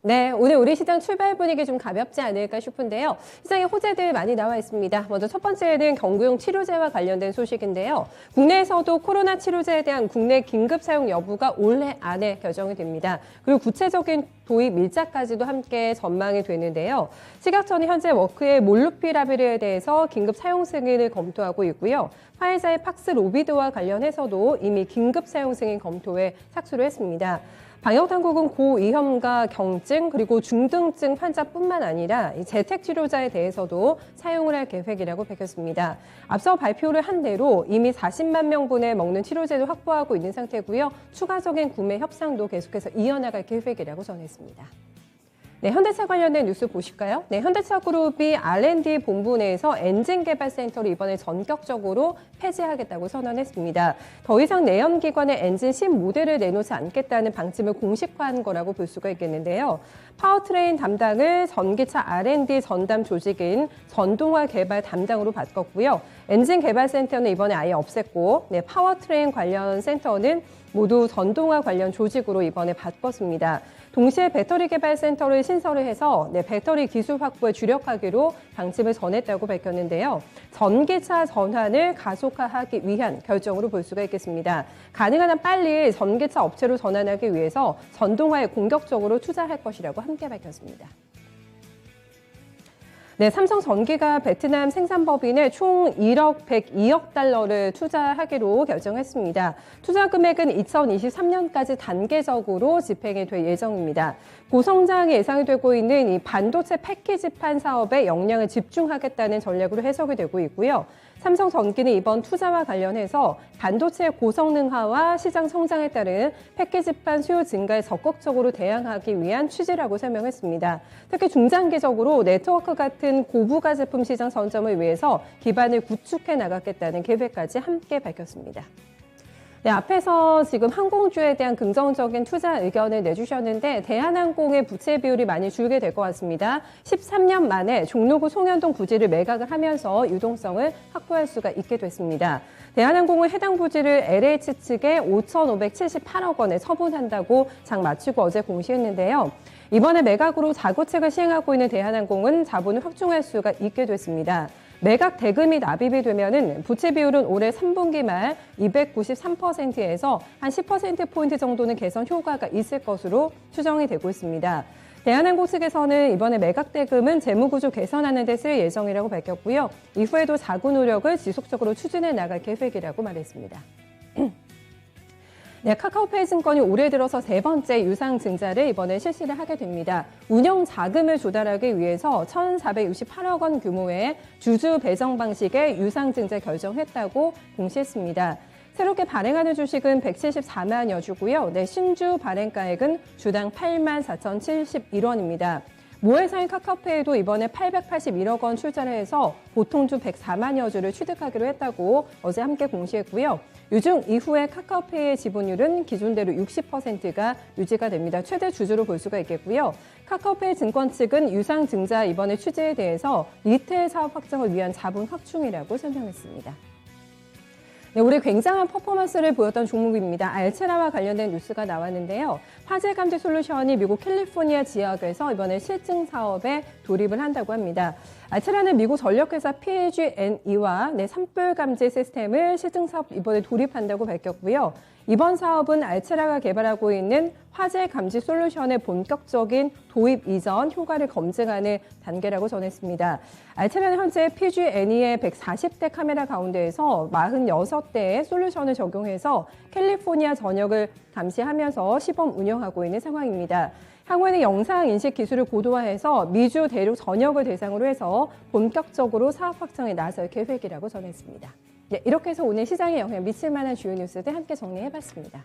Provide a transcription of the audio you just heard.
네, 오늘 우리 시장 출발 분위기 좀 가볍지 않을까 싶은데요. 시장에 호재들 많이 나와 있습니다. 먼저 첫 번째는 경구용 치료제와 관련된 소식인데요. 국내에서도 코로나 치료제에 대한 국내 긴급 사용 여부가 올해 안에 결정이 됩니다. 그리고 구체적인 도입 일자까지도 함께 전망이 되는데요. 식약처는 현재 워크의 몰루피라비르에 대해서 긴급 사용 승인을 검토하고 있고요. 화이자의 팍스로비드와 관련해서도 이미 긴급 사용 승인 검토에 착수를 했습니다. 방역당국은 고위험과 경증 그리고 중등증 환자뿐만 아니라 재택치료자에 대해서도 사용을 할 계획이라고 밝혔습니다. 앞서 발표를 한 대로 이미 40만 명분에 먹는 치료제도 확보하고 있는 상태고요. 추가적인 구매 협상도 계속해서 이어나갈 계획이라고 전했습니다. 네, 현대차 관련된 뉴스 보실까요? 네, 현대차 그룹이 R&D 본부 내에서 엔진 개발 센터를 이번에 전격적으로 폐지하겠다고 선언했습니다. 더 이상 내연기관의 엔진 신모델을 내놓지 않겠다는 방침을 공식화한 거라고 볼 수가 있겠는데요. 파워트레인 담당을 전기차 R&D 전담 조직인 전동화 개발 담당으로 바꿨고요. 엔진 개발 센터는 이번에 아예 없앴고, 네, 파워트레인 관련 센터는 모두 전동화 관련 조직으로 이번에 바꿨습니다. 동시에 배터리 개발 센터를 신설을 해서 배터리 기술 확보에 주력하기로 방침을 전했다고 밝혔는데요. 전기차 전환을 가속화하기 위한 결정으로 볼 수가 있겠습니다. 가능한 한 빨리 전기차 업체로 전환하기 위해서 전동화에 공격적으로 투자할 것이라고 함께 밝혔습니다. 네, 삼성전기가 베트남 생산법인에 총 1억 102억 달러를 투자하기로 결정했습니다. 투자 금액은 2023년까지 단계적으로 집행이 될 예정입니다. 고성장이 예상이 되고 있는 이 반도체 패키지판 사업에 역량을 집중하겠다는 전략으로 해석이 되고 있고요. 삼성전기는 이번 투자와 관련해서 반도체 고성능화와 시장 성장에 따른 패키지판 수요 증가에 적극적으로 대응하기 위한 취지라고 설명했습니다. 특히 중장기적으로 네트워크 같은 고부가 제품 시장 선점을 위해서 기반을 구축해 나가겠다는 계획까지 함께 밝혔습니다. 네, 앞에서 지금 항공주에 대한 긍정적인 투자 의견을 내주셨는데 대한항공의 부채 비율이 많이 줄게 될 것 같습니다. 13년 만에 종로구 송현동 부지를 매각을 하면서 유동성을 확보할 수가 있게 됐습니다. 대한항공은 해당 부지를 LH 측에 5,578억 원에 처분한다고 장 마치고 어제 공시했는데요. 이번에 매각으로 자구책을 시행하고 있는 대한항공은 자본을 확충할 수가 있게 됐습니다. 매각 대금이 납입이 되면은 부채 비율은 올해 3분기 말 293%에서 한 10%포인트 정도는 개선 효과가 있을 것으로 추정이 되고 있습니다. 대한항공 측에서는 이번에 매각 대금은 재무구조 개선하는 데 쓸 예정이라고 밝혔고요. 이후에도 자구 노력을 지속적으로 추진해 나갈 계획이라고 말했습니다. 네, 카카오페이 증권이 올해 들어서 세 번째 유상증자를 이번에 실시를 하게 됩니다. 운영 자금을 조달하기 위해서 1,468억 원 규모의 주주 배정 방식의 유상증자 결정했다고 공시했습니다. 새롭게 발행하는 주식은 174만여 주고요. 네, 신주 발행가액은 주당 84,071원입니다. 모회사인 카카오페이도 이번에 881억 원 출자를 해서 보통주 104만여 주를 취득하기로 했다고 어제 함께 공시했고요. 유중 이후에 카카오페이의 지분율은 기존대로 60%가 유지가 됩니다. 최대 주주로 볼 수가 있겠고요. 카카오페이 증권 측은 유상증자 이번에 취지에 대해서 리테일 사업 확장을 위한 자본 확충이라고 설명했습니다. 네, 올해 굉장한 퍼포먼스를 보였던 종목입니다. 알체라와 관련된 뉴스가 나왔는데요. 화재 감지 솔루션이 미국 캘리포니아 지역에서 이번에 실증 사업에 돌입을 한다고 합니다. 알체라는 미국 전력회사 PG&E와 산불 감지 시스템을 실증 사업 이번에 돌입한다고 밝혔고요. 이번 사업은 알체라가 개발하고 있는 화재 감지 솔루션의 본격적인 도입 이전 효과를 검증하는 단계라고 전했습니다. 알체라는 현재 PG&E의 140대 카메라 가운데에서 46대의 솔루션을 적용해서 캘리포니아 전역을 감시하면서 시범 운영하고 있는 상황입니다. 향후에는 영상 인식 기술을 고도화해서 미주 대륙 전역을 대상으로 해서 본격적으로 사업 확장에 나설 계획이라고 전했습니다. 네, 이렇게 해서 오늘 시장에 영향 미칠 만한 주요 뉴스들 함께 정리해봤습니다.